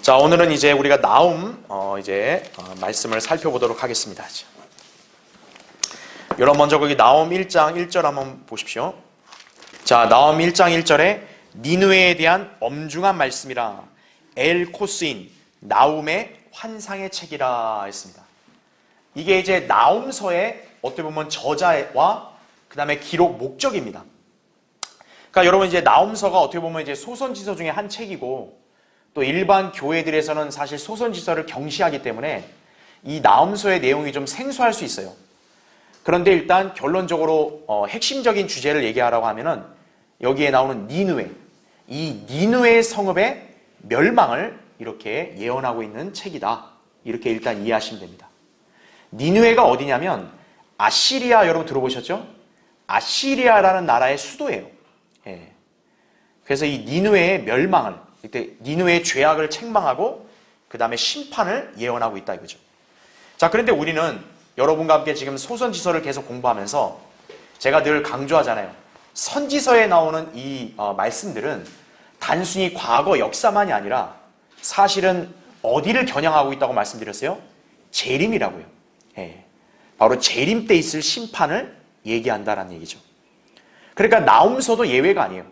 자, 오늘은 이제 우리가 나움 말씀을 살펴보도록 하겠습니다. 여러분 먼저 거기 나움 1장 1절 한번 보십시오. 자, 나움 1장 1절에 니느웨에 대한 엄중한 말씀이라 엘코스인 나움의 환상의 책이라 했습니다. 이게 이제 나움서의 어떻게 보면 저자와 그 다음에 기록 목적입니다. 그러니까 여러분 이제 나움서가 어떻게 보면 이제 소선지서 중에 한 책이고 또 일반 교회들에서는 사실 소선지서를 경시하기 때문에 이 나움서의 내용이 좀 생소할 수 있어요. 그런데 일단 결론적으로 핵심적인 주제를 얘기하라고 하면은 여기에 나오는 니느웨, 이 니느웨 성읍의 멸망을 이렇게 예언하고 있는 책이다. 이렇게 일단 이해하시면 됩니다. 니느웨가 어디냐면 아시리아, 여러분 들어보셨죠? 아시리아라는 나라의 수도예요. 예. 그래서 이 니느웨의 멸망을, 이때 니느웨의 죄악을 책망하고 그 다음에 심판을 예언하고 있다 이거죠. 자, 그런데 우리는 여러분과 함께 지금 소선지서를 계속 공부하면서 제가 늘 강조하잖아요. 선지서에 나오는 이 말씀들은 단순히 과거 역사만이 아니라 사실은 어디를 겨냥하고 있다고 말씀드렸어요? 재림이라고요. 예. 바로 재림 때 있을 심판을 얘기한다라는 얘기죠. 그러니까 나움서도 예외가 아니에요.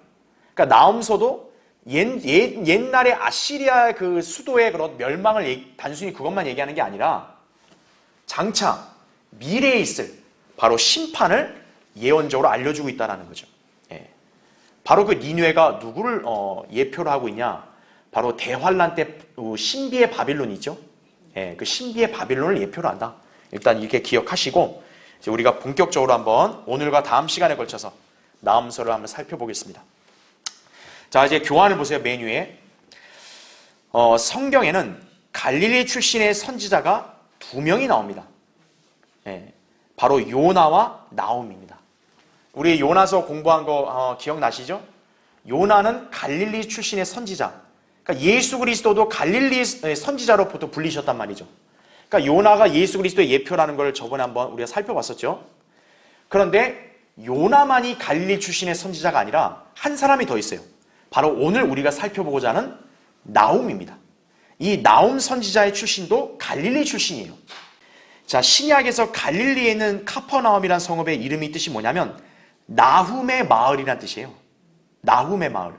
그러니까 나움서도 옛날에 아시리아 그 수도의 그런 멸망을 단순히 그것만 얘기하는 게 아니라 장차 미래에 있을 바로 심판을 예언적으로 알려주고 있다는 거죠. 예. 바로 그 니느웨가 누구를 예표를 하고 있냐? 바로 대환란 때 신비의 바빌론이 있죠. 예, 그 신비의 바빌론을 예표로 한다. 일단 이렇게 기억하시고 이제 우리가 본격적으로 한번 오늘과 다음 시간에 걸쳐서 나움서를 한번 살펴보겠습니다. 자, 이제 교환을 보세요. 맨 위에 성경에는 갈릴리 출신의 선지자가 2명이 나옵니다. 예, 바로 요나와 나움입니다. 우리 요나서 공부한 거 기억나시죠? 요나는 갈릴리 출신의 선지자. 그러니까 예수 그리스도도 갈릴리 선지자로부터 불리셨단 말이죠. 그러니까 요나가 예수 그리스도의 예표라는 걸 저번에 한번 우리가 살펴봤었죠. 그런데 요나만이 갈릴리 출신의 선지자가 아니라 한 사람이 더 있어요. 바로 오늘 우리가 살펴보고자 하는 나움입니다. 이 나움 선지자의 출신도 갈릴리 출신이에요. 자, 신약에서 갈릴리에 있는 카퍼나움이라는 성읍의 이름이 뜻이 뭐냐면 나훔의 마을이라는 뜻이에요. 나훔의 마을.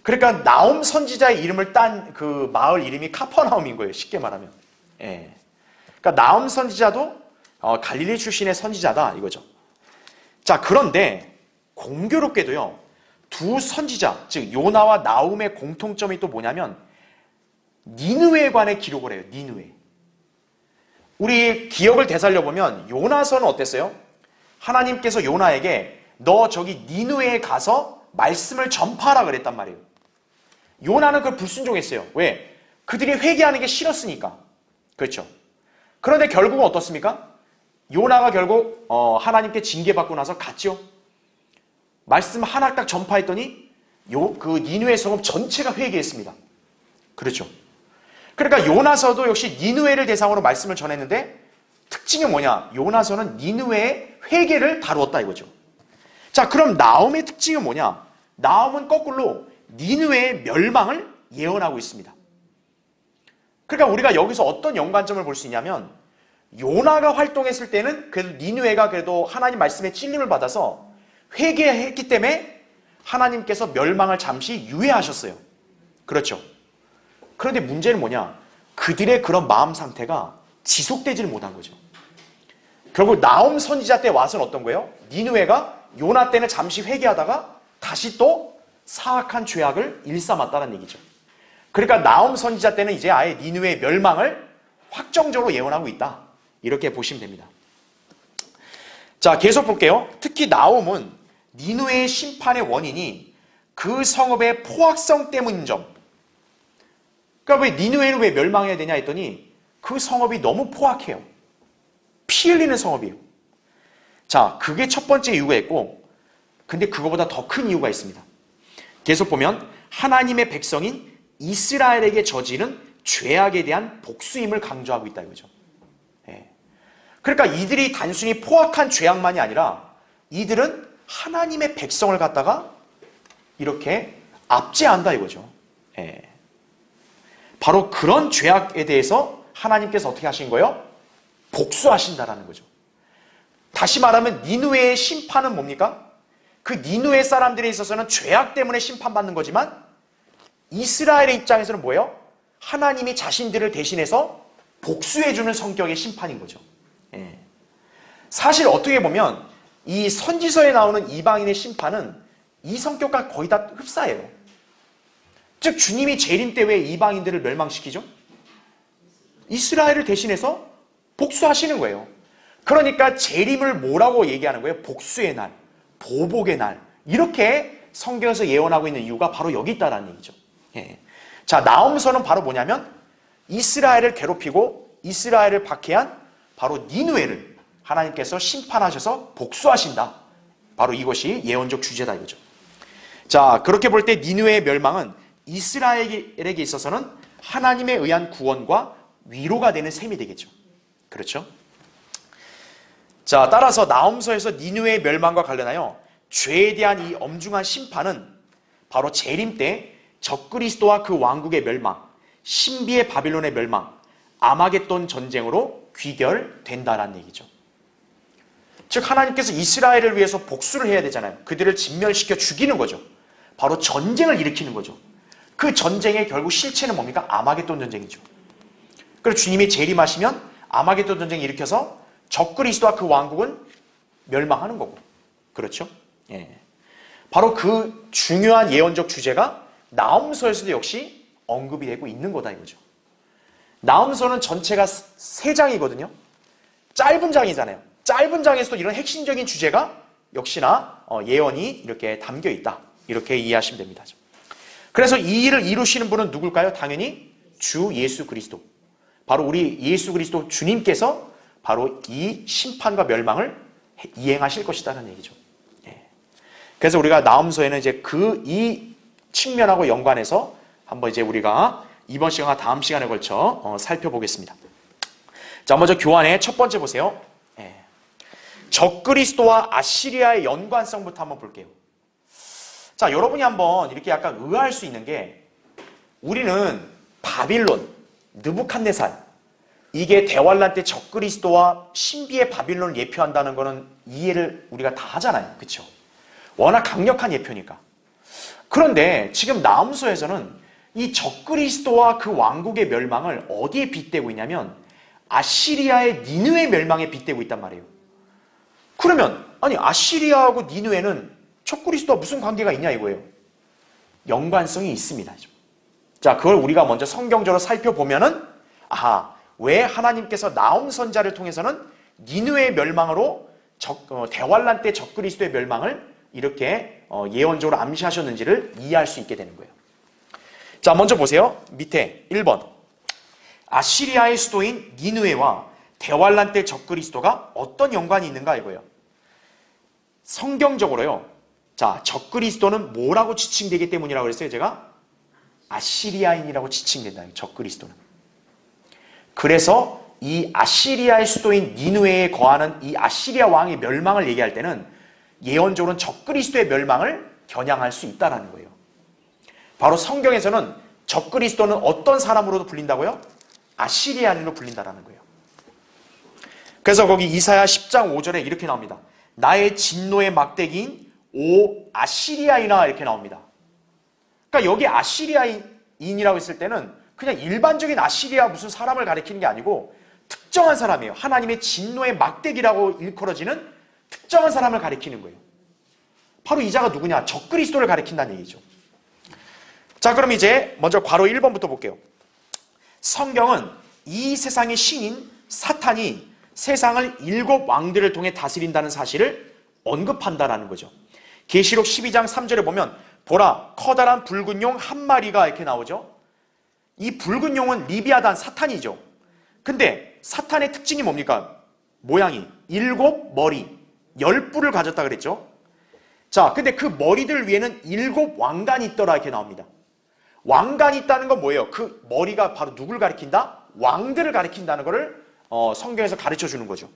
그러니까 나움 선지자의 이름을 딴 그 마을 이름이 카퍼나움인 거예요. 쉽게 말하면. 예. 그러니까 나움 선지자도 갈릴리 출신의 선지자다 이거죠. 자, 그런데 공교롭게도요. 두 선지자, 즉 요나와 나움의 공통점이 또 뭐냐면 니느웨에 관해 기록을 해요. 니느웨. 우리 기억을 되살려보면 요나서는 어땠어요? 하나님께서 요나에게 너 저기 니느웨에 가서 말씀을 전파하라 그랬단 말이에요. 요나는 그걸 불순종했어요. 왜? 그들이 회개하는 게 싫었으니까. 그렇죠. 그런데 결국은 어떻습니까? 요나가 결국 하나님께 징계받고 나서 갔죠. 말씀 하나 딱 전파했더니 그 니느웨 성읍 전체가 회개했습니다. 그렇죠. 그러니까 요나서도 역시 니느웨를 대상으로 말씀을 전했는데 특징이 뭐냐? 요나서는 니느웨의 회개를 다루었다 이거죠. 자, 그럼 나움의 특징은 뭐냐? 나움은 거꾸로 니느웨의 멸망을 예언하고 있습니다. 그러니까 우리가 여기서 어떤 연관점을 볼 수 있냐면 요나가 활동했을 때는 그래도 니느웨가 그래도 하나님 말씀에 찔림을 받아서 회개했기 때문에 하나님께서 멸망을 잠시 유예하셨어요. 그렇죠. 그런데 문제는 뭐냐? 그들의 그런 마음 상태가 지속되지를 못한 거죠. 결국 나움 선지자 때 와서는 어떤 거예요? 니느웨가 요나 때는 잠시 회개하다가 다시 또 사악한 죄악을 일삼았다는 얘기죠. 그러니까 나움 선지자 때는 이제 아예 니느웨의 멸망을 확정적으로 예언하고 있다. 이렇게 보시면 됩니다. 자, 계속 볼게요. 특히 나움은 니느웨의 심판의 원인이 그 성읍의 포악성 때문인 점. 그러니까 왜 니느웨는 왜 멸망해야 되냐 했더니 그 성읍이 너무 포악해요. 피 흘리는 성읍이에요. 자, 그게 첫 번째 이유가 있고, 근데 그거보다 더 큰 이유가 있습니다. 계속 보면 하나님의 백성인 이스라엘에게 저지른 죄악에 대한 복수임을 강조하고 있다 이거죠. 예. 그러니까 이들이 단순히 포악한 죄악만이 아니라 이들은 하나님의 백성을 갖다가 이렇게 압제한다 이거죠. 예. 바로 그런 죄악에 대해서 하나님께서 어떻게 하신 거예요? 복수하신다라는 거죠. 다시 말하면 니느웨의 심판은 뭡니까? 그 니느웨 사람들에 있어서는 죄악 때문에 심판받는 거지만 이스라엘의 입장에서는 뭐예요? 하나님이 자신들을 대신해서 복수해주는 성격의 심판인 거죠. 예. 사실 어떻게 보면 이 선지서에 나오는 이방인의 심판은 이 성격과 거의 다 흡사해요. 즉 주님이 재림 때 왜 이방인들을 멸망시키죠? 이스라엘을 대신해서 복수하시는 거예요. 그러니까 재림을 뭐라고 얘기하는 거예요? 복수의 날, 보복의 날. 이렇게 성경에서 예언하고 있는 이유가 바로 여기 있다는 얘기죠. 예. 자, 나홈서는 바로 뭐냐면 이스라엘을 괴롭히고 이스라엘을 박해한 바로 니느웨를 하나님께서 심판하셔서 복수하신다. 바로 이것이 예언적 주제다 이거죠. 자, 그렇게 볼 때 니느웨의 멸망은 이스라엘에게 있어서는 하나님에 의한 구원과 위로가 되는 셈이 되겠죠. 그렇죠? 자, 따라서 나홈서에서 니느웨의 멸망과 관련하여 죄에 대한 이 엄중한 심판은 바로 재림 때 적그리스도와 그 왕국의 멸망, 신비의 바빌론의 멸망, 아마겟돈 전쟁으로 귀결된다라는 얘기죠. 즉 하나님께서 이스라엘을 위해서 복수를 해야 되잖아요. 그들을 진멸시켜 죽이는 거죠. 바로 전쟁을 일으키는 거죠. 그 전쟁의 결국 실체는 뭡니까? 아마겟돈 전쟁이죠. 그래서 주님이 재림하시면 아마겟돈 전쟁을 일으켜서 적그리스도와 그 왕국은 멸망하는 거고. 그렇죠? 예. 바로 그 중요한 예언적 주제가 나홈서에서도 역시 언급이 되고 있는 거다 이거죠. 나홈서는 전체가 3장이거든요. 짧은 장이잖아요. 짧은 장에서도 이런 핵심적인 주제가 역시나 예언이 이렇게 담겨 있다. 이렇게 이해하시면 됩니다. 그래서 이 일을 이루시는 분은 누굴까요? 당연히 주 예수 그리스도. 바로 우리 예수 그리스도 주님께서 바로 이 심판과 멸망을 이행하실 것이다라는 얘기죠. 예. 그래서 우리가 나홈서에는 이제 이 측면하고 연관해서 한번 이제 우리가 이번 시간과 다음 시간에 걸쳐 살펴보겠습니다. 자, 먼저 교환의 첫 번째 보세요. 예. 적그리스도와 아시리아의 연관성부터 한번 볼게요. 자, 여러분이 한번 이렇게 약간 의아할 수 있는 게 우리는 바빌론, 느부갓네살 이게 대환란 때 적그리스도와 신비의 바빌론을 예표한다는 거는 이해를 우리가 다 하잖아요. 그렇죠? 워낙 강력한 예표니까. 그런데 지금 나홈서에서는 이 적그리스도와 그 왕국의 멸망을 어디에 빗대고 있냐면 아시리아의 니느웨 멸망에 빗대고 있단 말이에요. 그러면 아니 아시리아하고 니느웨는 적그리스도와 무슨 관계가 있냐 이거예요. 연관성이 있습니다. 자, 그걸 우리가 먼저 성경적으로 살펴보면은 아하, 왜 하나님께서 나홈 선자를 통해서는 니느웨의 멸망으로 대환란 때 적그리스도의 멸망을 이렇게 예언적으로 암시하셨는지를 이해할 수 있게 되는 거예요. 자, 먼저 보세요. 밑에 1번. 아시리아의 수도인 니느웨와 대환란 때 적그리스도가 어떤 연관이 있는가 이거예요. 성경적으로요. 자, 적그리스도는 뭐라고 지칭되기 때문이라고 그랬어요, 제가? 아시리아인이라고 지칭된다. 적그리스도는. 그래서 이 아시리아의 수도인 니느웨에 거하는 이 아시리아 왕의 멸망을 얘기할 때는 예언적으로는 적그리스도의 멸망을 겨냥할 수 있다는 거예요. 바로 성경에서는 적그리스도는 어떤 사람으로도 불린다고요? 아시리아인으로 불린다는 거예요. 그래서 거기 이사야 10장 5절에 이렇게 나옵니다. 나의 진노의 막대기인 오 아시리아인아 이렇게 나옵니다. 그러니까 여기 아시리아인이라고 했을 때는 그냥 일반적인 아시리아 무슨 사람을 가리키는 게 아니고 특정한 사람이에요. 하나님의 진노의 막대기라고 일컬어지는 특정한 사람을 가리키는 거예요. 바로 이 자가 누구냐? 적그리스도를 가리킨다는 얘기죠. 자, 그럼 이제 먼저 괄호 1번부터 볼게요. 성경은 이 세상의 신인 사탄이 세상을 7 왕들을 통해 다스린다는 사실을 언급한다라는 거죠. 계시록 12장 3절에 보면 보라 커다란 붉은 용 한 마리가 이렇게 나오죠. 이 붉은 용은 리비아단 사탄이죠. 근데 사탄의 특징이 뭡니까? 모양이 7 머리 10뿔을 가졌다 그랬죠. 자, 근데 그 머리들 위에는 7 왕관이 있더라 이렇게 나옵니다. 왕관이 있다는 건 뭐예요? 그 머리가 바로 누굴 가리킨다? 왕들을 가리킨다는 것을 성경에서 가르쳐 주는 거죠.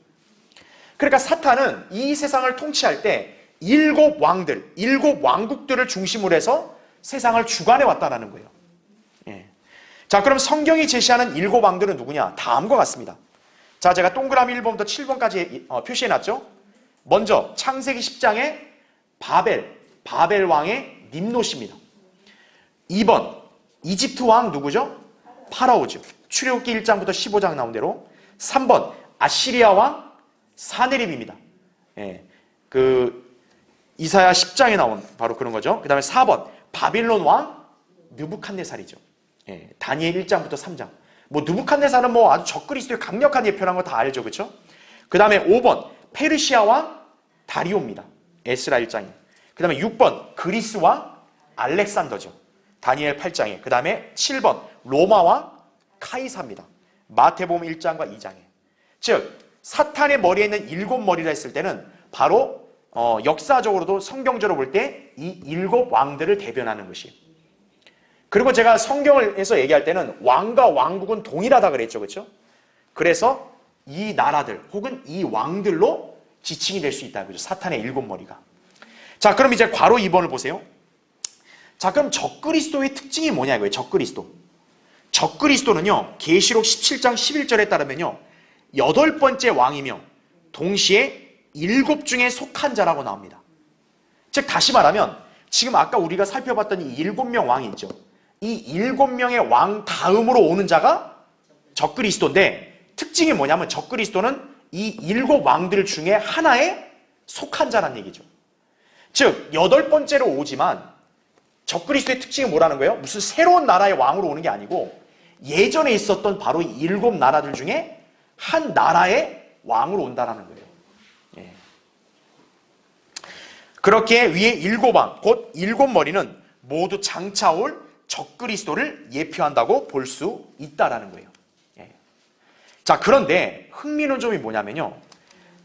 그러니까 사탄은 이 세상을 통치할 때 7 왕들, 7 왕국들을 중심으로 해서 세상을 주관해 왔다는 거예요. 예. 자, 그럼 성경이 제시하는 7왕들은 누구냐? 다음과 같습니다. 자, 제가 동그라미 1번부터 7번까지 표시해놨죠? 먼저 창세기 10장에 바벨 왕의 님롯입니다. 2번 이집트 왕 누구죠? 파라오죠. 출애굽기 1장부터 15장 나온 대로. 3번 아시리아 왕 사네립입니다. 예, 이사야 10장에 나온 바로 그런 거죠. 그 다음에 4번 바빌론 왕 느부갓네살이죠. 예, 다니엘 1장부터 3장. 느부갓네살은 아주 적그리스도의 강력한 예표라는 거 다 알죠, 그렇죠? 그 다음에 5번 페르시아 왕 다리오입니다. 에스라 1장에. 그 다음에 6번 그리스 왕 알렉산더죠. 다니엘 8장에. 그 다음에 7번 로마 왕 카이사입니다. 마태복음 1장과 2장에. 즉 사탄의 머리에 있는 7머리라 했을 때는 바로 역사적으로도 성경적으로 볼 때 이 7왕들을 대변하는 것이에요. 그리고 제가 성경에서 얘기할 때는 왕과 왕국은 동일하다 그랬죠, 그렇죠? 그래서 이 나라들 혹은 이 왕들로 지칭이 될 수 있다, 그죠? 사탄의 7머리가. 자, 그럼 이제 괄호 2번을 보세요. 자, 그럼 적그리스도의 특징이 뭐냐 이거예요. 적그리스도는요, 계시록 17장 11절에 따르면요, 8번째 왕이며 동시에 7 중에 속한 자라고 나옵니다. 즉 다시 말하면 지금 아까 우리가 살펴봤던 이 7명 왕이 있죠. 이 7명의 왕 다음으로 오는 자가 적그리스도인데, 특징이 뭐냐면 적그리스도는 이 7왕들 중에 하나에 속한 자란 얘기죠. 즉 8번째로 오지만 적그리스도의 특징이 뭐라는 거예요? 무슨 새로운 나라의 왕으로 오는 게 아니고 예전에 있었던 바로 이 7 나라들 중에 한 나라의 왕으로 온다라는 거예요. 예. 그렇게 위에 7왕, 곧 7머리는 모두 장차올 적그리스도를 예표한다고 볼 수 있다라는 거예요. 예. 자, 그런데 흥미로운 점이 뭐냐면요,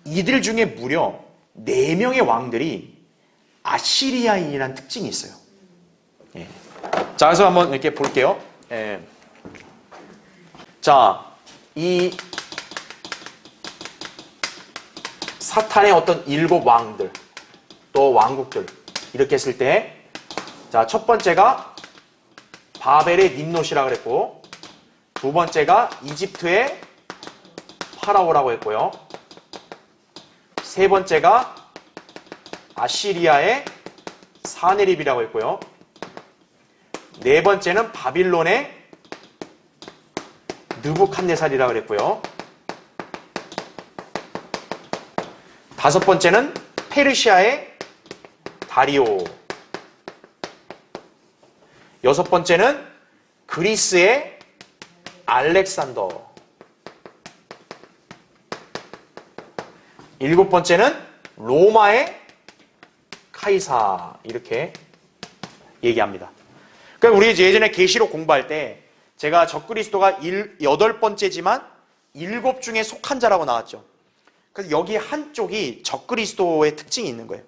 이들 중에 무려 4명의 왕들이 아시리아인이라는 특징이 있어요. 예. 자, 그래서 한번 이렇게 볼게요. 예. 자, 이 사탄의 어떤 7 왕들, 또 왕국들, 이렇게 했을 때, 자, 첫 번째가 바벨의 님롯이라고 그랬고, 두 번째가 이집트의 파라오라고 했고요. 세 번째가 아시리아의 사네립이라고 했고요. 네 번째는 바빌론의 느부갓네살이라고 그랬고요. 다섯 번째는 페르시아의 다리오. 여섯 번째는 그리스의 알렉산더. 일곱 번째는 로마의 카이사. 이렇게 얘기합니다. 그러니까 우리 예전에 계시록 공부할 때 제가 적그리스도가 8번째지만 7 중에 속한 자라고 나왔죠. 그래서 여기 한쪽이 적그리스도의 특징이 있는 거예요.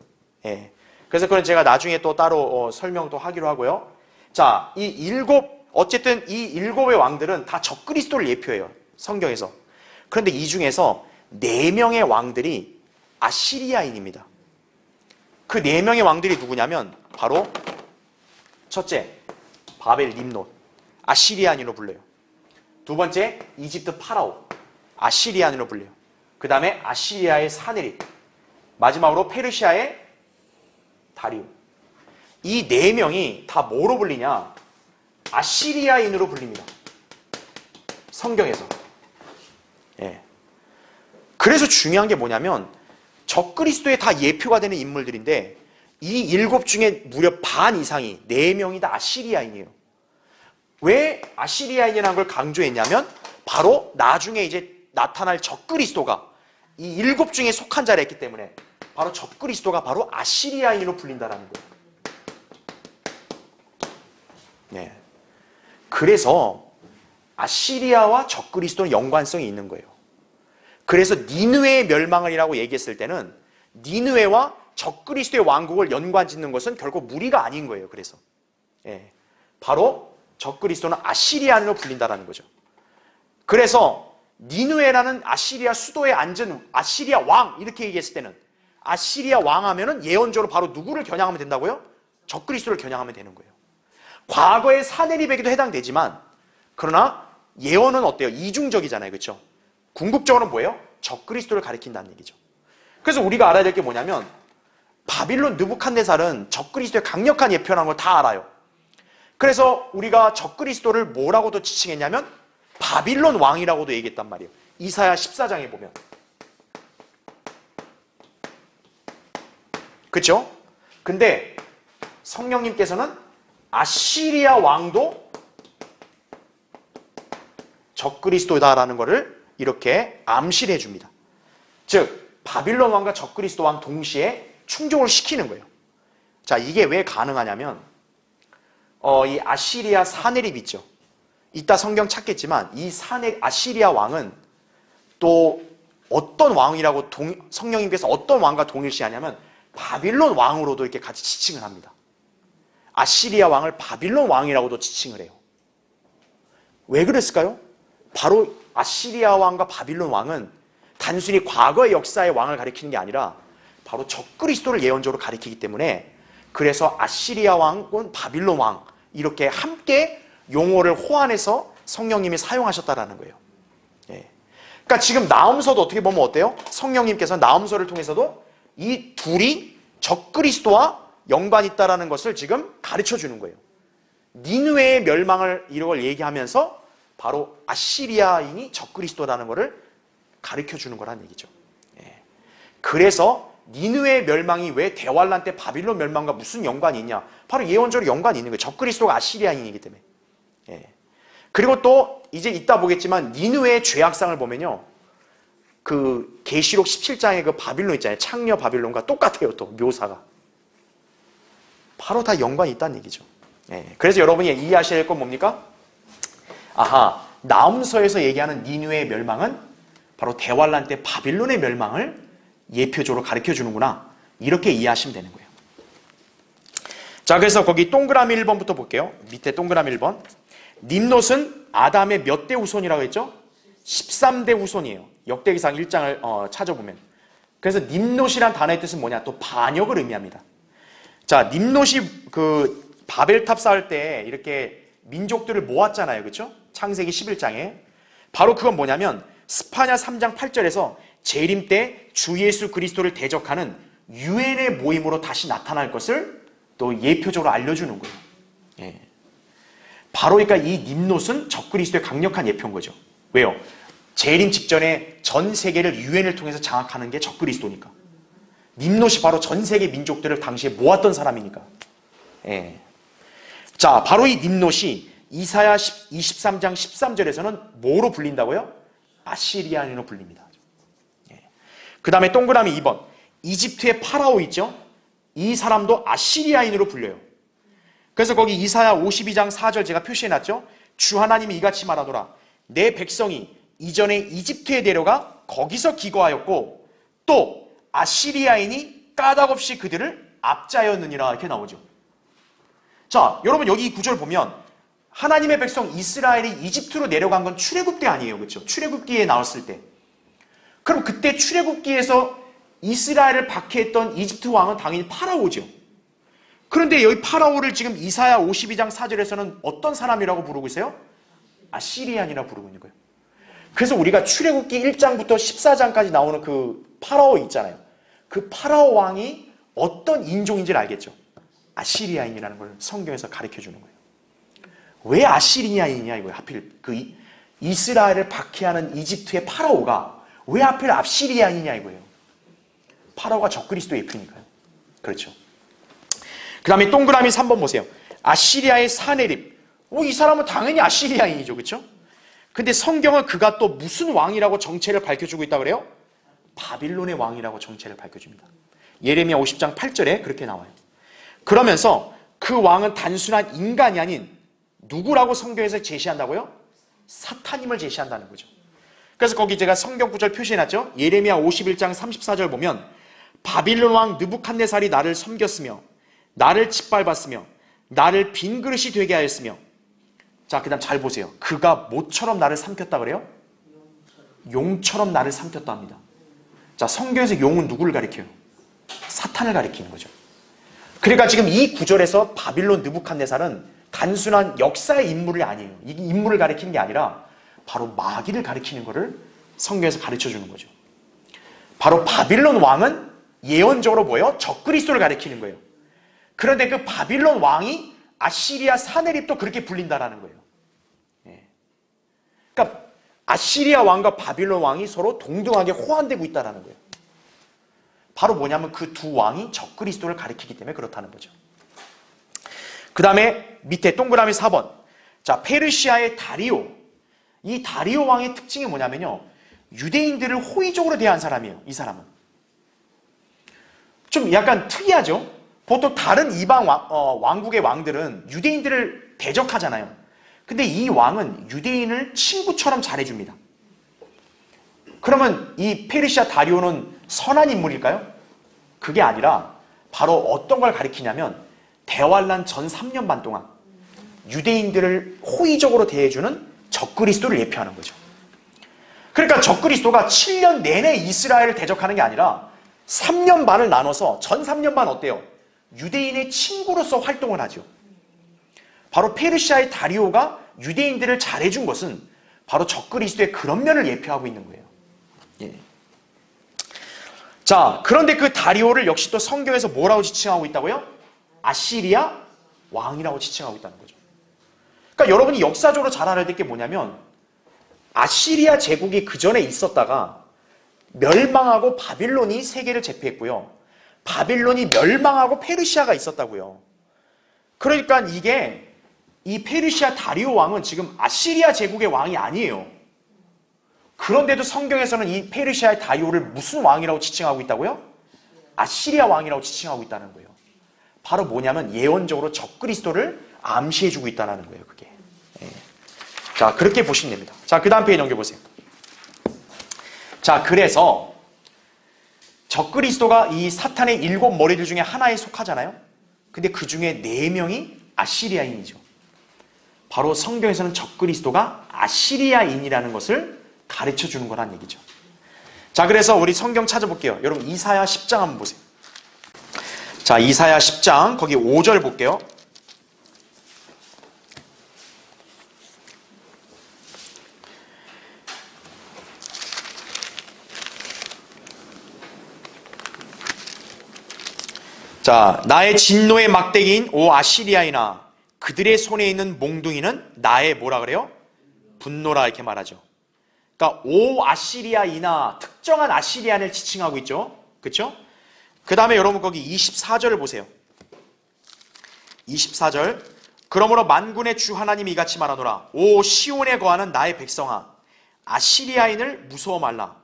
예. 그래서 그건 제가 나중에 또 따로 설명도 하기로 하고요. 자, 어쨌든 이 7의 왕들은 다 적그리스도를 예표해요, 성경에서. 그런데 이 중에서 4명의 왕들이 아시리아인입니다. 그 4명의 왕들이 누구냐면 바로 첫째, 바벨 님롯, 아시리아인으로 불려요. 두 번째, 이집트 파라오, 아시리아인으로 불려요. 그 다음에 아시리아의 사네립, 마지막으로 페르시아의 다리오. 이 4명이 다 뭐로 불리냐? 아시리아인으로 불립니다, 성경에서. 예. 그래서 중요한 게 뭐냐면 적그리스도에 다 예표가 되는 인물들인데 이 7 중에 무려 반 이상이 4명이 다 아시리아인이에요. 왜 아시리아인이라는 걸 강조했냐면 바로 나중에 이제 나타날 적그리스도가 이 7 중에 속한 자라 했기 때문에 바로 적그리스도가 바로 아시리아인으로 불린다라는 거예요. 네. 그래서 아시리아와 적그리스도는 연관성이 있는 거예요. 그래서 니느웨의 멸망이라고 얘기했을 때는 니느웨와 적그리스도의 왕국을 연관짓는 것은 결국 무리가 아닌 거예요. 그래서 예. 바로 적그리스도는 아시리아인으로 불린다라는 거죠. 그래서 니느웨라는 아시리아 수도에 앉은 아시리아 왕, 이렇게 얘기했을 때는 아시리아 왕 하면은 예언적으로 바로 누구를 겨냥하면 된다고요? 적그리스도를 겨냥하면 되는 거예요. 과거의 사네립에게도 해당되지만 그러나 예언은 어때요? 이중적이잖아요. 그렇죠? 궁극적으로는 뭐예요? 적그리스도를 가리킨다는 얘기죠. 그래서 우리가 알아야 될 게 뭐냐면 바빌론 느부갓네살은 적그리스도의 강력한 예표라는 걸 다 알아요. 그래서 우리가 적그리스도를 뭐라고도 지칭했냐면 바빌론 왕이라고도 얘기했단 말이에요. 이사야 14장에 보면. 그렇죠? 근데 성령님께서는 아시리아 왕도 적그리스도다라는 것을 이렇게 암시를 해줍니다. 즉 바빌론 왕과 적그리스도 왕 동시에 충족을 시키는 거예요. 자, 이게 왜 가능하냐면 이 아시리아 사네립 있죠. 이따 성경 찾겠지만 이 아시리아 왕은 또 어떤 왕이라고 성령님께서 어떤 왕과 동일시하냐면 바빌론 왕으로도 이렇게 같이 지칭을 합니다. 아시리아 왕을 바빌론 왕이라고도 지칭을 해요. 왜 그랬을까요? 바로 아시리아 왕과 바빌론 왕은 단순히 과거의 역사의 왕을 가리키는 게 아니라 바로 적그리스도를 예언적으로 가리키기 때문에 그래서 아시리아 왕은 바빌론 왕 이렇게 함께 용어를 호환해서 성령님이 사용하셨다라는 거예요. 예. 그러니까 지금 나음서도 어떻게 보면 어때요? 성령님께서 나음서를 통해서도 이 둘이 적그리스도와 연관이 있다는 것을 지금 가르쳐 주는 거예요. 니느웨의 멸망을 이걸 얘기하면서 바로 아시리아인이 적그리스도라는 것을 가르쳐 주는 거란 얘기죠. 예. 그래서 니느웨의 멸망이 왜 대환란 때 바빌론 멸망과 무슨 연관이 있냐? 바로 예언적으로 연관이 있는 거예요. 적그리스도가 아시리아인이기 때문에. 예. 그리고 또 이제 이따 보겠지만 니느웨의 죄악상을 보면요. 그 계시록 17장의 그 바빌론 있잖아요. 창녀 바빌론과 똑같아요. 또 묘사가. 바로 다 연관이 있다는 얘기죠. 예. 그래서 여러분이 이해하셔야 될 건 뭡니까? 아하, 나음서에서 얘기하는 니느웨의 멸망은 바로 대환란 때 바빌론의 멸망을 예표적으로 가르쳐 주는구나. 이렇게 이해하시면 되는 거예요. 자, 그래서 거기 동그라미 1번부터 볼게요. 밑에 동그라미 1번. 님롯은 아담의 몇 대 후손이라고 했죠? 13대 후손이에요. 역대기상 1장을 찾아보면. 그래서 님롯이란 단어의 뜻은 뭐냐? 또 반역을 의미합니다. 자, 님롯이 그 바벨탑 쌓을 때 이렇게 민족들을 모았잖아요. 그렇죠? 창세기 11장에. 바로 그건 뭐냐면 스파냐 3장 8절에서 재림 때 주 예수 그리스도를 대적하는 유엔의 모임으로 다시 나타날 것을 또 예표적으로 알려주는 거예요. 예. 바로 그러니까 이 님롯은 적그리스도의 강력한 예표인 거죠. 왜요? 재림 직전에 전 세계를 유엔을 통해서 장악하는 게 적그리스도니까. 님롯이 바로 전 세계 민족들을 당시에 모았던 사람이니까. 예. 자, 바로 이 님롯이 이사야 23장 13절에서는 뭐로 불린다고요? 아시리아인으로 불립니다. 예. 그 다음에 동그라미 2번. 이집트의 파라오 있죠? 이 사람도 아시리아인으로 불려요. 그래서 거기 이사야 52장 4절 제가 표시해놨죠? 주 하나님이 이같이 말하노라. 내 백성이 이전에 이집트에 데려가 거기서 기거하였고 또 아시리아인이 까닭없이 그들을 압자였느니라 이렇게 나오죠. 자, 여러분 여기 이 구절을 보면 하나님의 백성 이스라엘이 이집트로 내려간 건 출애굽 때 아니에요. 그렇죠? 출애굽기에 나왔을 때. 그럼 그때 출애굽기에서 이스라엘을 박해했던 이집트 왕은 당연히 파라오죠. 그런데 여기 파라오를 지금 이사야 52장 4절에서는 어떤 사람이라고 부르고 있어요? 아시리안이라고 부르고 있는 거예요. 그래서 우리가 출애굽기 1장부터 14장까지 나오는 그 파라오 있잖아요. 그 파라오 왕이 어떤 인종인지를 알겠죠. 아시리아인이라는 걸 성경에서 가르쳐 주는 거예요. 왜 아시리아인이냐 이거예요. 하필 그 이스라엘을 박해하는 이집트의 파라오가 왜 하필 아시리아인이냐 이거예요. 파라오가 적그리스도의 예표니까요. 그렇죠. 그 다음에 동그라미 3번 보세요. 아시리아의 사네립. 이 사람은 당연히 아시리아인이죠. 그렇죠? 근데 성경은 그가 또 무슨 왕이라고 정체를 밝혀주고 있다고 그래요? 바빌론의 왕이라고 정체를 밝혀줍니다. 예레미야 50장 8절에 그렇게 나와요. 그러면서 그 왕은 단순한 인간이 아닌 누구라고 성경에서 제시한다고요? 사탄임을 제시한다는 거죠. 그래서 거기 제가 성경 구절 표시해놨죠. 예레미야 51장 34절 보면 바빌론 왕 느부갓네살이 나를 섬겼으며 나를 짓밟았으며 나를 빈 그릇이 되게 하였으며 자, 그 다음 잘 보세요. 그가 뭐처럼 나를 삼켰다 그래요? 용처럼 나를 삼켰다 합니다. 자, 성경에서 용은 누구를 가리켜요? 사탄을 가리키는 거죠. 그러니까 지금 이 구절에서 바빌론 느부갓네살은 단순한 역사의 인물이 아니에요. 이게 인물을 가리키는 게 아니라 바로 마귀를 가리키는 것을 성경에서 가르쳐 주는 거죠. 바로 바빌론 왕은 예언적으로 뭐예요? 적그리스도를 가리키는 거예요. 그런데 그 바빌론 왕이 아시리아 사네립도 그렇게 불린다라는 거예요. 그러니까 아시리아 왕과 바빌론 왕이 서로 동등하게 호환되고 있다는 거예요. 바로 뭐냐면 그 두 왕이 적그리스도를 가리키기 때문에 그렇다는 거죠. 그 다음에 밑에 동그라미 4번. 자, 페르시아의 다리오. 이 다리오 왕의 특징이 뭐냐면요, 유대인들을 호의적으로 대한 사람이에요. 이 사람은 좀 약간 특이하죠. 보통 다른 이방 왕국의 왕들은 유대인들을 대적하잖아요. 근데 이 왕은 유대인을 친구처럼 잘해줍니다. 그러면 이 페르시아 다리오는 선한 인물일까요? 그게 아니라 바로 어떤 걸 가리키냐면 대환란 전 3년 반 동안 유대인들을 호의적으로 대해주는 적그리스도를 예표하는 거죠. 그러니까 적그리스도가 7년 내내 이스라엘을 대적하는 게 아니라 3년 반을 나눠서 전 3년 반 어때요? 유대인의 친구로서 활동을 하죠. 바로 페르시아의 다리오가 유대인들을 잘해준 것은 바로 적그리스도의 그런 면을 예표하고 있는 거예요. 예. 자, 그런데 그 다리오를 역시 또 성경에서 뭐라고 지칭하고 있다고요? 아시리아 왕이라고 지칭하고 있다는 거죠. 그러니까 여러분이 역사적으로 잘 알아야 될 게 뭐냐면 아시리아 제국이 그 전에 있었다가 멸망하고 바빌론이 세계를 제패했고요. 바빌론이 멸망하고 페르시아가 있었다고요. 그러니까 이게 이 페르시아 다리오 왕은 지금 아시리아 제국의 왕이 아니에요. 그런데도 성경에서는 이 페르시아의 다리오를 무슨 왕이라고 지칭하고 있다고요? 아시리아 왕이라고 지칭하고 있다는 거예요. 바로 뭐냐면 예언적으로 적그리스도를 암시해주고 있다는 거예요. 그게. 자, 그렇게 보시면 됩니다. 자, 그 다음 페이지 넘겨보세요. 자, 그래서 적그리스도가 이 사탄의 7머리들 중에 하나에 속하잖아요. 근데 그 중에 4명이 아시리아인이죠. 바로 성경에서는 적그리스도가 아시리아인이라는 것을 가르쳐 주는 거란 얘기죠. 자, 그래서 우리 성경 찾아볼게요. 여러분 이사야 10장 한번 보세요. 자, 이사야 10장 거기 5절 볼게요. 자, 나의 진노의 막대기인 오 아시리아이나 그들의 손에 있는 몽둥이는 나의 뭐라 그래요? 분노라 이렇게 말하죠. 그러니까 오 아시리아이나 특정한 아시리아를 지칭하고 있죠. 그렇죠? 그 다음에 여러분 거기 24절을 보세요. 24절. 그러므로 만군의 주 하나님이 이같이 말하노라. 오 시온에 거하는 나의 백성아, 아시리아인을 무서워 말라.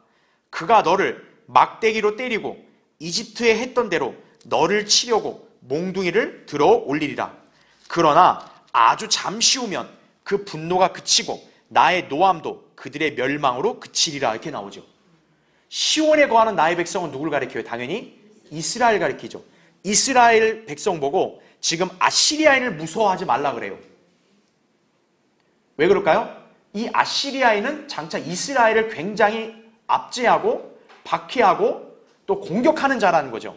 그가 너를 막대기로 때리고 이집트에 했던 대로 너를 치려고 몽둥이를 들어 올리리라. 그러나 아주 잠시 후면 그 분노가 그치고 나의 노함도 그들의 멸망으로 그치리라. 이렇게 나오죠. 시온에 거하는 나의 백성은 누굴 가리켜요? 당연히 이스라엘 가리키죠. 이스라엘 백성 보고 지금 아시리아인을 무서워하지 말라 그래요. 왜 그럴까요? 이 아시리아인은 장차 이스라엘을 굉장히 압제하고 박해하고 또 공격하는 자라는 거죠.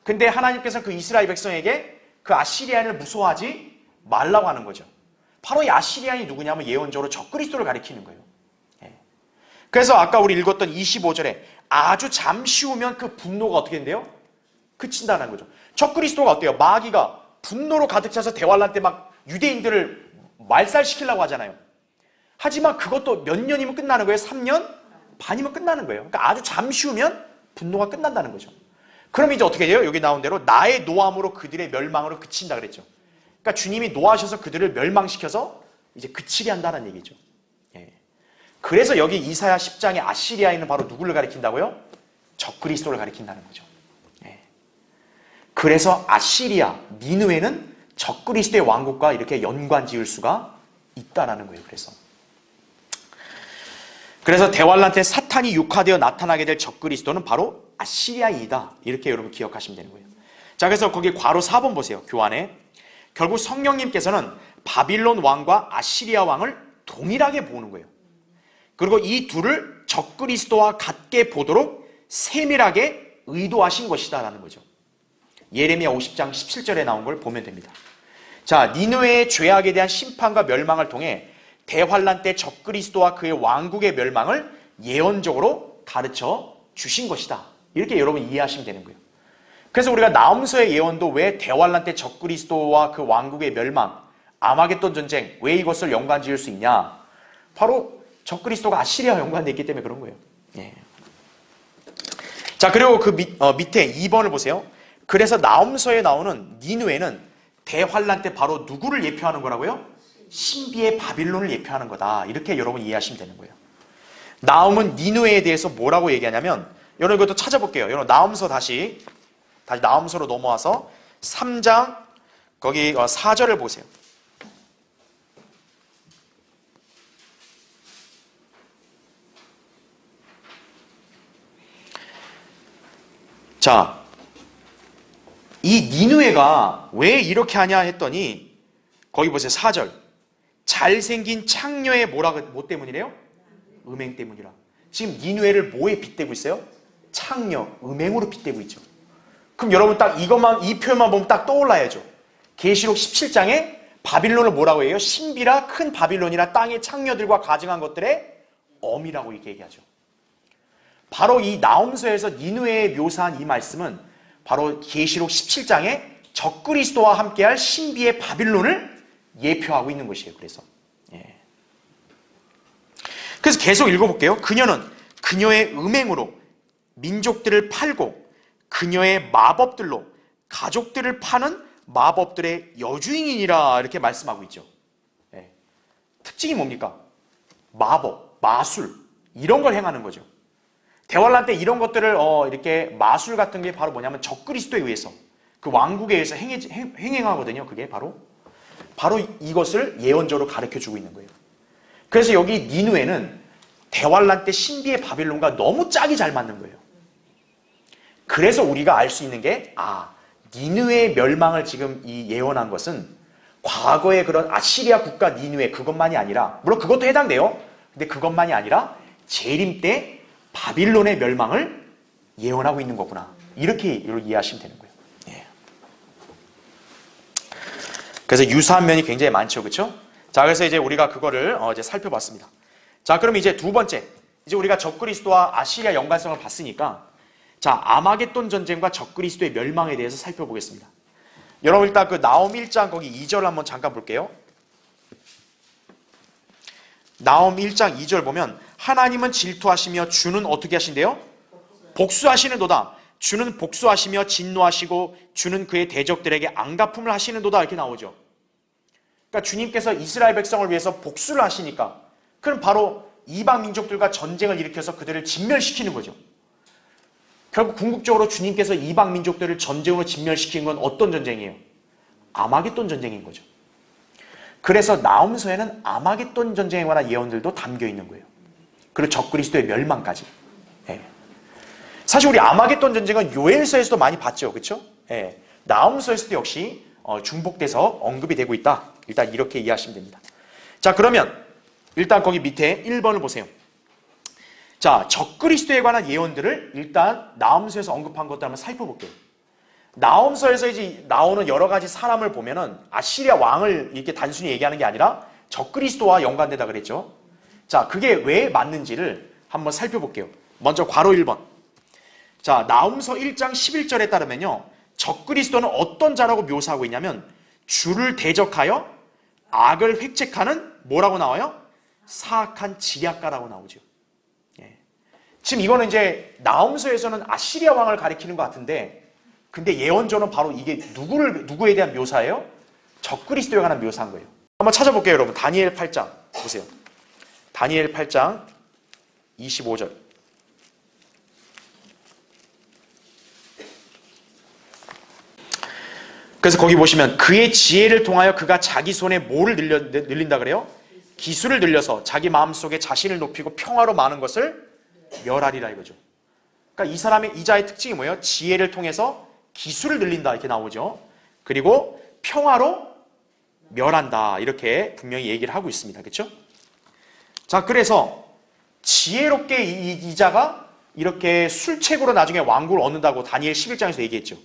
근데 하나님께서 그 이스라엘 백성에게 그 아시리아인을 무서워하지 말라고 하는 거죠. 바로 이 아시리아인이 누구냐면 예언적으로 적그리스도를 가리키는 거예요. 그래서 아까 우리 읽었던 25절에 아주 잠시 후면 그 분노가 어떻게 된대요? 그친다는 거죠. 적그리스도가 어때요? 마귀가 분노로 가득 차서 대환란 때 막 유대인들을 말살시키려고 하잖아요. 하지만 그것도 몇 년이면 끝나는 거예요? 3년 반이면 끝나는 거예요. 그러니까 아주 잠시 후면 분노가 끝난다는 거죠. 그럼 이제 어떻게 돼요? 여기 나온 대로 나의 노함으로 그들의 멸망으로 그친다 그랬죠. 그러니까 주님이 노하셔서 그들을 멸망시켜서 이제 그치게 한다는 얘기죠. 그래서 여기 이사야 10장의 아시리아인은 바로 누구를 가리킨다고요? 적그리스도를 가리킨다는 거죠. 그래서 아시리아, 니느웨는 적그리스도의 왕국과 이렇게 연관 지을 수가 있다라는 거예요. 그래서 대환란 때 사탄이 육화되어 나타나게 될 적그리스도는 바로 아시리아이다. 이렇게 여러분 기억하시면 되는 거예요. 자, 그래서 거기 괄호 4번 보세요. 교환에. 결국 성령님께서는 바빌론 왕과 아시리아 왕을 동일하게 보는 거예요. 그리고 이 둘을 적그리스도와 같게 보도록 세밀하게 의도하신 것이다라는 거죠. 예레미야 50장 17절에 나온 걸 보면 됩니다. 자, 니느웨의 죄악에 대한 심판과 멸망을 통해 대환란 때 적그리스도와 그의 왕국의 멸망을 예언적으로 가르쳐 주신 것이다. 이렇게 여러분 이해하시면 되는 거예요. 그래서 우리가 나홈서의 예언도 왜 대환란 때 적그리스도와 그 왕국의 멸망, 아마겟돈 전쟁, 왜 이것을 연관 지을 수 있냐? 바로 적그리스도가 아시리아와 연관되어 있기 때문에 그런 거예요. 예. 자, 그리고 그 밑에 2번을 보세요. 그래서 나홈서에 나오는 니느웨는 대환란 때 바로 누구를 예표하는 거라고요? 신비의 바빌론을 예표하는 거다. 이렇게 여러분 이해하시면 되는 거예요. 나홈은 니느웨에 대해서 뭐라고 얘기하냐면, 여러분 이것도 찾아볼게요. 여러분 나홈서 다시 나홈서로 넘어와서 3장 거기 4절을 보세요. 자, 이 니느웨가 왜 이렇게 하냐 했더니 거기 보세요. 4절. 잘생긴 창녀의 뭐 때문이래요? 음행 때문이라. 지금 니느웨를 뭐에 빗대고 있어요? 창녀, 음행으로 빗대고 있죠. 그럼 여러분 딱 이것만, 이 표현만 보면 딱 떠올라야죠. 계시록 17장에 바빌론을 뭐라고 해요? 신비라 큰 바빌론이라 땅의 창녀들과 가증한 것들의 엄이라고 이렇게 얘기하죠. 바로 이 나홈서에서 니느웨에 묘사한 이 말씀은 바로 계시록 17장에 적그리스도와 함께할 신비의 바빌론을 예표하고 있는 것이에요. 그래서 계속 읽어볼게요. 그녀는 그녀의 음행으로 민족들을 팔고 그녀의 마법들로 가족들을 파는 마법들의 여주인이니라 이렇게 말씀하고 있죠. 특징이 뭡니까? 마법, 마술 이런 걸 행하는 거죠. 대환란 때 이런 것들을 이렇게 마술 같은 게 바로 뭐냐면 적그리스도에 의해서 그 왕국에 의해서 행행하거든요. 그게 바로 이것을 예언적으로 가르쳐주고 있는 거예요. 그래서 여기 니느웨는 대환란 때 신비의 바빌론과 너무 짝이 잘 맞는 거예요. 그래서 우리가 알 수 있는 게 니느웨의 멸망을 지금 이 예언한 것은 과거의 그런 아시리아 국가 니느웨 그것만이 아니라, 물론 그것도 해당돼요. 근데 그것만이 아니라 재림 때 바빌론의 멸망을 예언하고 있는 거구나. 이렇게 이해하시면 되는 거예요. 그래서 유사한 면이 굉장히 많죠. 그렇죠? 자, 그래서 이제 우리가 그거를 이제 살펴봤습니다. 자, 그럼 이제 두 번째. 이제 우리가 적그리스도와 아시리아 연관성을 봤으니까 자, 아마겟돈 전쟁과 적그리스도의 멸망에 대해서 살펴보겠습니다. 여러분 일단 그 나홈 1장 거기 2절 한번 잠깐 볼게요. 나홈 1장 2절 보면 하나님은 질투하시며 주는 어떻게 하신대요? 복수하시는도다. 주는 복수하시며 진노하시고 주는 그의 대적들에게 앙가품을 하시는도다. 이렇게 나오죠. 그러니까 주님께서 이스라엘 백성을 위해서 복수를 하시니까 그럼 바로 이방 민족들과 전쟁을 일으켜서 그들을 진멸시키는 거죠. 결국 궁극적으로 주님께서 이방 민족들을 전쟁으로 진멸시킨 건 어떤 전쟁이에요? 아마겟돈 전쟁인 거죠. 그래서 나홈서에는 아마겟돈 전쟁에 관한 예언들도 담겨 있는 거예요. 그리고 적그리스도의 멸망까지. 사실 우리 아마겟돈 전쟁은 요엘서에서도 많이 봤죠. 그렇죠? 나홈서에서도 역시 중복돼서 언급이 되고 있다. 일단 이렇게 이해하시면 됩니다. 자, 그러면 일단 거기 밑에 1번을 보세요. 자, 적그리스도에 관한 예언들을 일단 나홈서에서 언급한 것들 한번 살펴볼게요. 나홈서에서 이제 나오는 여러 가지 사람을 보면은 아시리아 왕을 이렇게 단순히 얘기하는 게 아니라 적그리스도와 연관되다 그랬죠. 자, 그게 왜 맞는지를 한번 살펴볼게요. 먼저 괄호 1번. 자, 나홈서 1장 11절에 따르면요. 적그리스도는 어떤 자라고 묘사하고 있냐면 주를 대적하여 악을 획책하는 뭐라고 나와요? 사악한 지략가라고 나오죠. 지금 이거는 이제 나홈서에서는 아시리아 왕을 가리키는 것 같은데 근데 예언조는 바로 이게 누구에 대한 묘사예요? 적그리스도에 관한 묘사인 거예요. 한번 찾아볼게요, 여러분. 다니엘 8장 보세요. 다니엘 8장 25절. 그래서 거기 보시면 그의 지혜를 통하여 그가 자기 손에 뭐를 늘린다 그래요? 기술을 늘려서 자기 마음속에 자신을 높이고 평화로 많은 것을 멸하리라 이거죠. 그러니까 이 사람의 이자의 특징이 뭐예요? 지혜를 통해서 기술을 늘린다 이렇게 나오죠. 그리고 평화로 멸한다 이렇게 분명히 얘기를 하고 있습니다. 그렇죠? 자, 그래서 지혜롭게 이자가 이렇게 술책으로 나중에 왕국을 얻는다고 다니엘 11장에서 얘기했죠.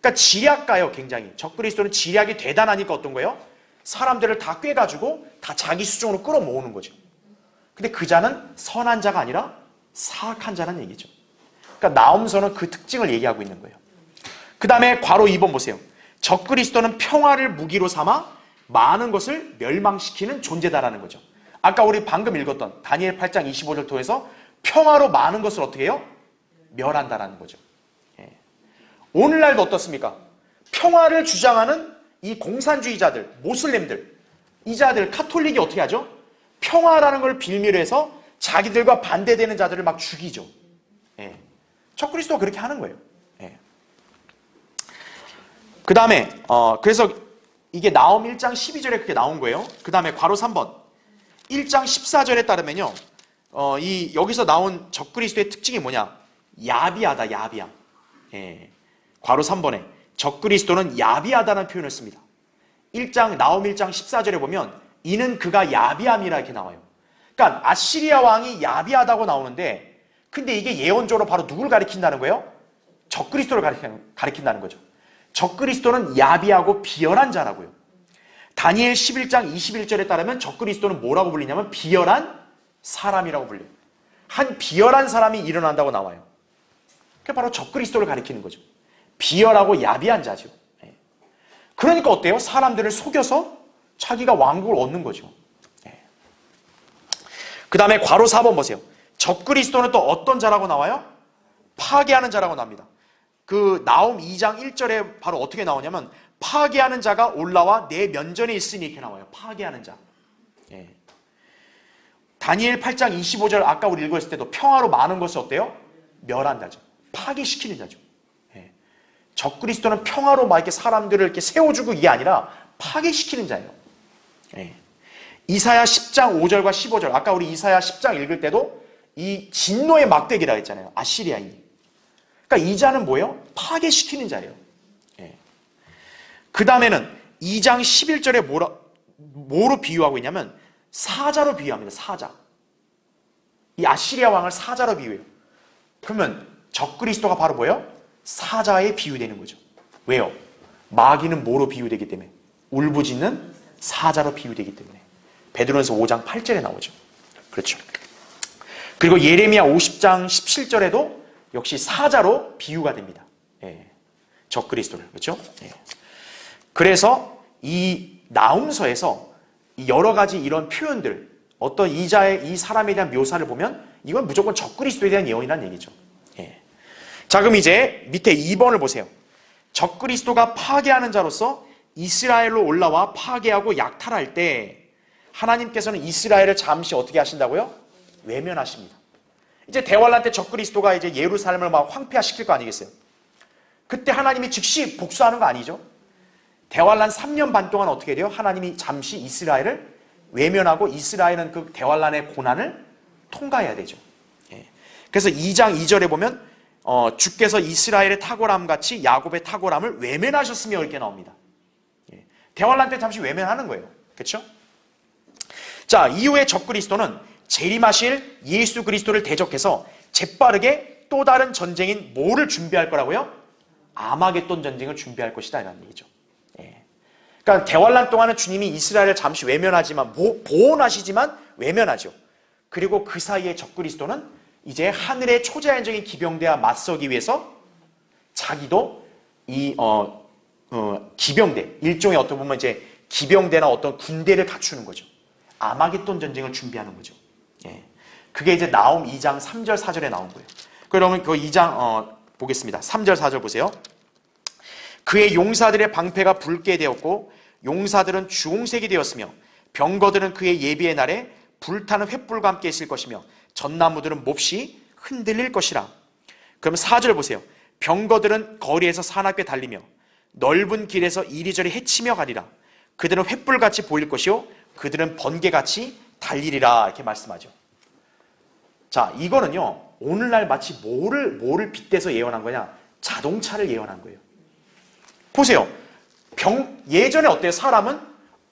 그러니까 지략가요, 굉장히. 적그리스도는 지략이 대단하니까 어떤 거예요? 사람들을 다 꿰가지고 다 자기 수중으로 끌어모으는 거죠. 근데 그 자는 선한 자가 아니라 사악한 자라는 얘기죠. 그러니까 나홈서는 그 특징을 얘기하고 있는 거예요. 그 다음에 괄호 2번 보세요. 적그리스도는 평화를 무기로 삼아 많은 것을 멸망시키는 존재다라는 거죠. 아까 우리 방금 읽었던 다니엘 8장 25절 통해서 평화로 많은 것을 어떻게 해요? 멸한다라는 거죠. 예. 오늘날도 어떻습니까? 평화를 주장하는 이 공산주의자들, 모슬렘들, 이자들, 카톨릭이 어떻게 하죠? 평화라는 걸 빌미로 해서 자기들과 반대되는 자들을 막 죽이죠. 예. 적그리스도가 그렇게 하는 거예요. 예. 그 다음에 그래서 이게 나홈 1장 12절에 그렇게 나온 거예요. 그 다음에 괄호 3번 1장 14절에 따르면요, 여기서 나온 적그리스도의 특징이 뭐냐? 야비하다, 야비함. 예. 괄호 3번에 적그리스도는 야비하다는 표현을 씁니다. 나홈 1장 14절에 보면 이는 그가 야비함이라 이렇게 나와요. 그러니까 아시리아 왕이 야비하다고 나오는데, 근데 이게 예언적으로 바로 누굴 가리킨다는 거예요? 적그리스도를 가리킨다는 거죠. 적그리스도는 야비하고 비열한 자라고요. 다니엘 11장 21절에 따르면 적그리스도는 뭐라고 불리냐면 비열한 사람이라고 불려요. 한 비열한 사람이 일어난다고 나와요. 그게 바로 적그리스도를 가리키는 거죠. 비열하고 야비한 자죠. 그러니까 어때요? 사람들을 속여서 자기가 왕국을 얻는 거죠. 그 다음에 괄호 4번 보세요. 적그리스도는 또 어떤 자라고 나와요? 파괴하는 자라고 나옵니다. 그 나홈 2장 1절에 바로 어떻게 나오냐면 파괴하는 자가 올라와 내 면전에 있으니 이렇게 나와요. 파괴하는 자. 예. 다니엘 8장 25절 아까 우리 읽었을 때도 평화로 많은 것을 어때요? 멸한다죠. 파괴시키는 자죠. 예. 적그리스도는 평화로 막 이렇게 사람들을 이렇게 세워주고 이게 아니라 파괴시키는 자예요. 예. 이사야 10장 5절과 15절 아까 우리 이사야 10장 읽을 때도 이 진노의 막대기라 했잖아요. 아시리아인이. 그러니까 이 자는 뭐예요? 파괴시키는 자예요. 예. 그 다음에는 2장 11절에 뭐로 비유하고 있냐면 사자로 비유합니다. 사자. 이 아시리아 왕을 사자로 비유해요. 그러면 적그리스도가 바로 뭐예요? 사자에 비유되는 거죠. 왜요? 마귀는 뭐로 비유되기 때문에? 울부짖는 사자로 비유되기 때문에. 베드로전서 5장 8절에 나오죠. 그렇죠. 그리고 예레미야 50장 17절에도 역시 사자로 비유가 됩니다. 예. 적그리스도를. 그렇죠? 예. 그래서 이 나홈서에서 여러 가지 이런 표현들, 어떤 이 사람에 대한 묘사를 보면 이건 무조건 적그리스도에 대한 예언이라는 얘기죠. 예. 자, 그럼 이제 밑에 2번을 보세요. 적그리스도가 파괴하는 자로서 이스라엘로 올라와 파괴하고 약탈할 때 하나님께서는 이스라엘을 잠시 어떻게 하신다고요? 외면하십니다. 이제 대환란 때 적그리스도가 이제 예루살렘을 막 황폐화시킬 거 아니겠어요? 그때 하나님이 즉시 복수하는 거 아니죠? 대환란 3년 반 동안 어떻게 돼요? 하나님이 잠시 이스라엘을 외면하고 이스라엘은 그 대환란의 고난을 통과해야 되죠. 예. 그래서 2장 2절에 보면 주께서 이스라엘의 탁월함 같이 야곱의 탁월함을 외면하셨으며 이렇게 나옵니다. 예. 대환란 때 잠시 외면하는 거예요. 그렇죠? 자, 이후에 적그리스도는 재림하실 예수 그리스도를 대적해서 재빠르게 또 다른 전쟁인 뭐를 준비할 거라고요? 아마겟돈 전쟁을 준비할 것이다 라는 얘기죠. 예. 그러니까 대환란 동안은 주님이 이스라엘을 잠시 외면하지만 보존하시지만 외면하죠. 그리고 그 사이에 적그리스도는 이제 하늘의 초자연적인 기병대와 맞서기 위해서 자기도 이 기병대, 일종의 어떤 보면 이제 기병대나 어떤 군대를 갖추는 거죠. 아마겟돈 전쟁을 준비하는 거죠. 예. 그게 이제 나홈 2장 3절 4절에 나온 거예요. 그러면 그 2장 보겠습니다. 3절 4절 보세요. 그의 용사들의 방패가 붉게 되었고 용사들은 주홍색이 되었으며 병거들은 그의 예비의 날에 불타는 횃불과 함께 있을 것이며 전나무들은 몹시 흔들릴 것이라. 그럼 4절 보세요. 병거들은 거리에서 사납게 달리며 넓은 길에서 이리저리 헤치며 가리라. 그들은 횃불같이 보일 것이요 그들은 번개같이 달리리라 이렇게 말씀하죠. 자, 이거는요 오늘날 마치 뭐를 빗대서 예언한 거냐? 자동차를 예언한 거예요. 보세요. 예전에 어때요? 사람은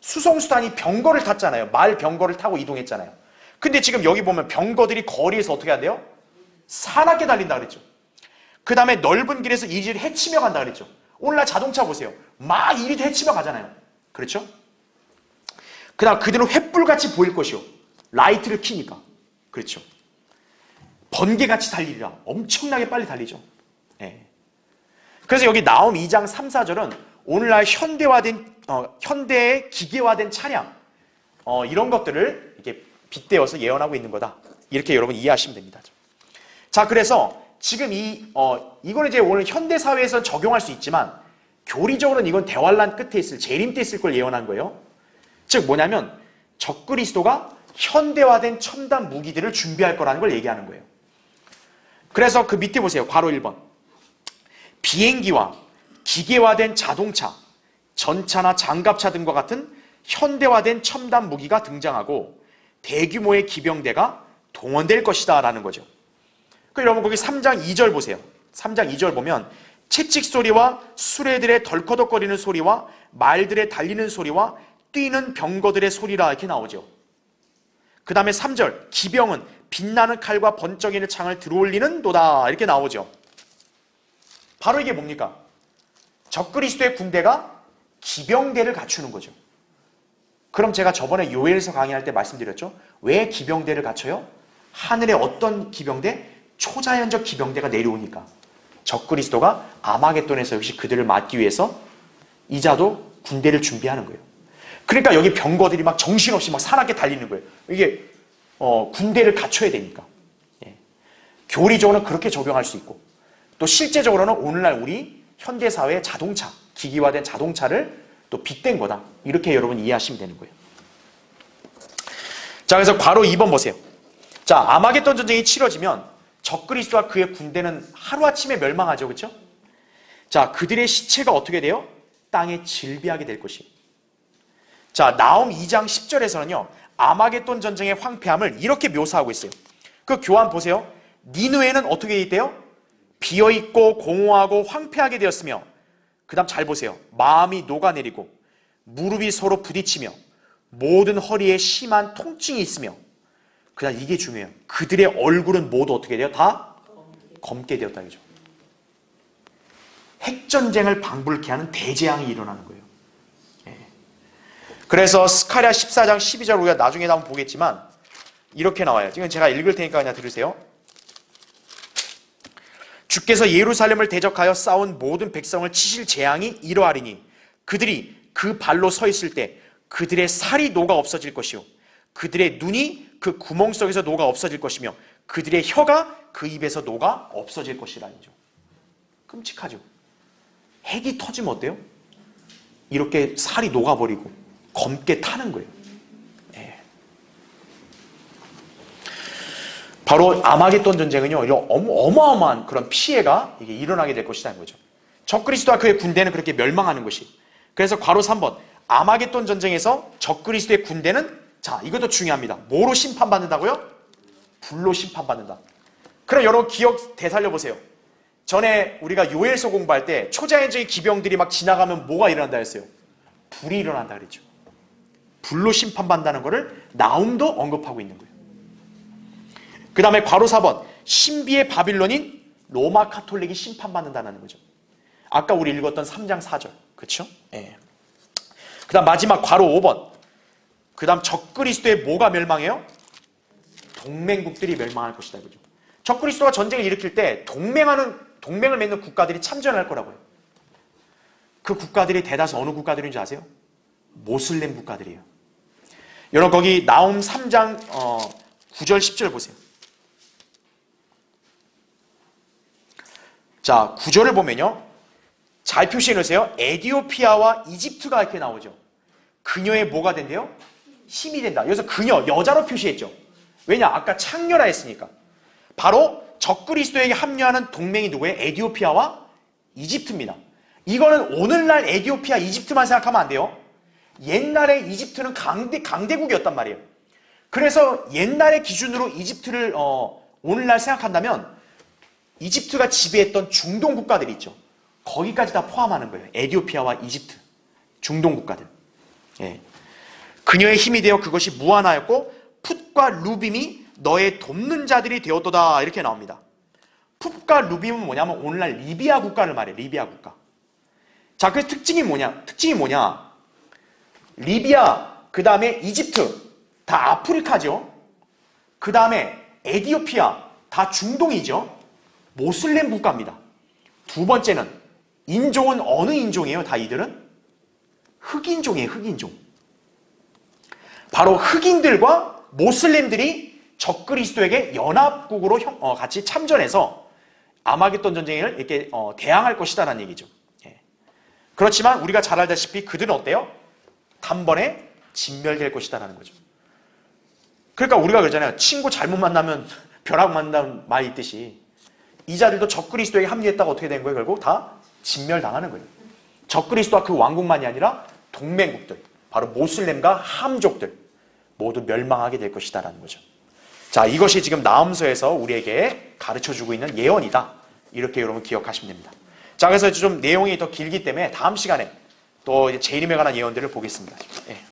수송수단이 병거를 탔잖아요. 말 병거를 타고 이동했잖아요. 근데 지금 여기 보면 병거들이 거리에서 어떻게 한대요? 사납게 달린다 그랬죠. 그 다음에 넓은 길에서 이리저리 헤치며 간다 그랬죠. 오늘날 자동차 보세요. 막 이리도 헤치며 가잖아요. 그렇죠? 그 다음 그들은 횃불같이 보일 것이요. 라이트를 켜니까. 그렇죠. 번개같이 달리리라. 엄청나게 빨리 달리죠. 예. 그래서 여기 나움 2장 3, 4절은 오늘날 현대의 기계화된 차량, 이런 것들을 이렇게 빗대어서 예언하고 있는 거다. 이렇게 여러분 이해하시면 됩니다. 자, 그래서 지금 이거는 이제 오늘 현대 사회에서 적용할 수 있지만 교리적으로는 이건 대환란 끝에 있을, 재림 때 있을 걸 예언한 거예요. 즉 뭐냐면 적그리스도가 현대화된 첨단 무기들을 준비할 거라는 걸 얘기하는 거예요. 그래서 그 밑에 보세요. 괄호 1번. 비행기와 기계화된 자동차, 전차나 장갑차 등과 같은 현대화된 첨단 무기가 등장하고 대규모의 기병대가 동원될 것이다 라는 거죠. 여러분 거기 3장 2절 보세요. 3장 2절 보면 채찍 소리와 수레들의 덜커덕거리는 소리와 말들의 달리는 소리와 뛰는 병거들의 소리라 이렇게 나오죠. 그 다음에 3절 기병은 빛나는 칼과 번쩍이는 창을 들어올리는 도다 이렇게 나오죠. 바로 이게 뭡니까? 적그리스도의 군대가 기병대를 갖추는 거죠. 그럼 제가 저번에 요엘서 강의할 때 말씀드렸죠. 왜 기병대를 갖춰요? 하늘에 어떤 기병대? 초자연적 기병대가 내려오니까. 적그리스도가 아마겟돈에서 역시 그들을 막기 위해서 이자도 군대를 준비하는 거예요. 그러니까 여기 병거들이 막 정신없이 막 사납게 달리는 거예요. 이게 군대를 갖춰야 되니까. 예. 교리적으로는 그렇게 적용할 수 있고 또 실제적으로는 오늘날 우리 현대사회의 자동차, 기기화된 자동차를 또 빗댄 거다. 이렇게 여러분 이해하시면 되는 거예요. 자, 그래서 괄호 2번 보세요. 자, 아마겟돈 전쟁이 치러지면 적그리스도와 그의 군대는 하루아침에 멸망하죠. 그렇죠? 자, 그들의 시체가 어떻게 돼요? 땅에 질비하게 될 것이에요. 자, 나움 2장 10절에서는요. 아마겟돈 전쟁의 황폐함을 이렇게 묘사하고 있어요. 그 교환 보세요. 니느웨는 어떻게 있대요? 비어있고 공허하고 황폐하게 되었으며 그 다음 잘 보세요. 마음이 녹아내리고 무릎이 서로 부딪히며 모든 허리에 심한 통증이 있으며 그 다음 이게 중요해요. 그들의 얼굴은 모두 어떻게 돼요? 다 검게 되었다. 그죠? 핵전쟁을 방불케 하는 대재앙이 일어나는 거예요. 예. 그래서 스가랴 14장 12절 우리가 나중에 한번 보겠지만 이렇게 나와요. 지금 제가 읽을 테니까 그냥 들으세요. 주께서 예루살렘을 대적하여 싸운 모든 백성을 치실 재앙이 이러하리니 그들이 그 발로 서 있을 때 그들의 살이 녹아 없어질 것이요 그들의 눈이 그 구멍 속에서 녹아 없어질 것이며 그들의 혀가 그 입에서 녹아 없어질 것이라니죠. 끔찍하죠. 핵이 터지면 어때요? 이렇게 살이 녹아버리고 검게 타는 거예요. 네. 바로 아마겟돈 전쟁은요, 이런 어마어마한 그런 피해가 이게 일어나게 될 것이라는 거죠. 적그리스도와 그의 군대는 그렇게 멸망하는 것이. 그래서 괄호 3번 아마겟돈 전쟁에서 적그리스도의 군대는 자, 이것도 중요합니다. 뭐로 심판받는다고요? 불로 심판받는다. 그럼 여러분 기억 되살려보세요. 전에 우리가 요엘서 공부할 때 초자연적인 기병들이 막 지나가면 뭐가 일어난다 했어요? 불이 일어난다 그랬죠. 불로 심판받는다는 것을 나움도 언급하고 있는 거예요. 그 다음에 괄호 4번 신비의 바빌론인 로마 카톨릭이 심판받는다는 거죠. 아까 우리 읽었던 3장 4절 그렇죠? 예. 그 다음 마지막 괄호 5번 그 다음 적그리스도의 뭐가 멸망해요? 동맹국들이 멸망할 것이다. 그죠? 적그리스도가 전쟁을 일으킬 때 동맹을 맺는 국가들이 참전할 거라고요. 그 국가들이 대다수 어느 국가들인지 아세요? 모슬렘 국가들이에요. 여러분 거기 나움 3장 9절 10절 보세요. 자 9절을 보면요. 잘 표시해 놓으세요. 에디오피아와 이집트가 이렇게 나오죠. 그녀의 뭐가 된대요? 힘이 된다. 여기서 그녀, 여자로 표시했죠. 왜냐? 아까 창녀라 했으니까. 바로 적그리스도에게 합류하는 동맹이 누구예요? 에디오피아와 이집트입니다. 이거는 오늘날 에디오피아, 이집트만 생각하면 안 돼요. 옛날에 이집트는 강대국이었단 말이에요. 그래서 옛날의 기준으로 이집트를 오늘날 생각한다면 이집트가 지배했던 중동 국가들이 있죠. 거기까지 다 포함하는 거예요. 에디오피아와 이집트, 중동 국가들. 예. 그녀의 힘이 되어 그것이 무한하였고 풋과 루빔이 너의 돕는 자들이 되었도다 이렇게 나옵니다. 풋과 루빔은 뭐냐면 오늘날 리비아 국가를 말해요. 리비아 국가. 자, 그 특징이 뭐냐? 리비아, 그 다음에 이집트, 다 아프리카죠. 그 다음에 에티오피아, 다 중동이죠. 모슬렘 국가입니다. 두 번째는 인종은 어느 인종이에요? 다 이들은? 흑인종이에요. 흑인종. 바로 흑인들과 모슬렘들이 적그리스도에게 연합국으로 같이 참전해서 아마겟돈 전쟁을 이렇게 대항할 것이다라는 얘기죠. 예. 그렇지만 우리가 잘 알다시피 그들은 어때요? 단번에 진멸될 것이다라는 거죠. 그러니까 우리가 그러잖아요. 친구 잘못 만나면 벼락 만나는 말이 있듯이 이 자들도 적그리스도에게 합류했다가 어떻게 된 거예요? 결국 다 진멸당하는 거예요. 적그리스도와 그 왕국만이 아니라 동맹국들, 바로 모슬렘과 함족들 모두 멸망하게 될 것이다라는 거죠. 자, 이것이 지금 나훔서에서 우리에게 가르쳐주고 있는 예언이다. 이렇게 여러분 기억하시면 됩니다. 자, 그래서 좀 내용이 더 길기 때문에 다음 시간에 또 재림에 관한 예언들을 보겠습니다. 예.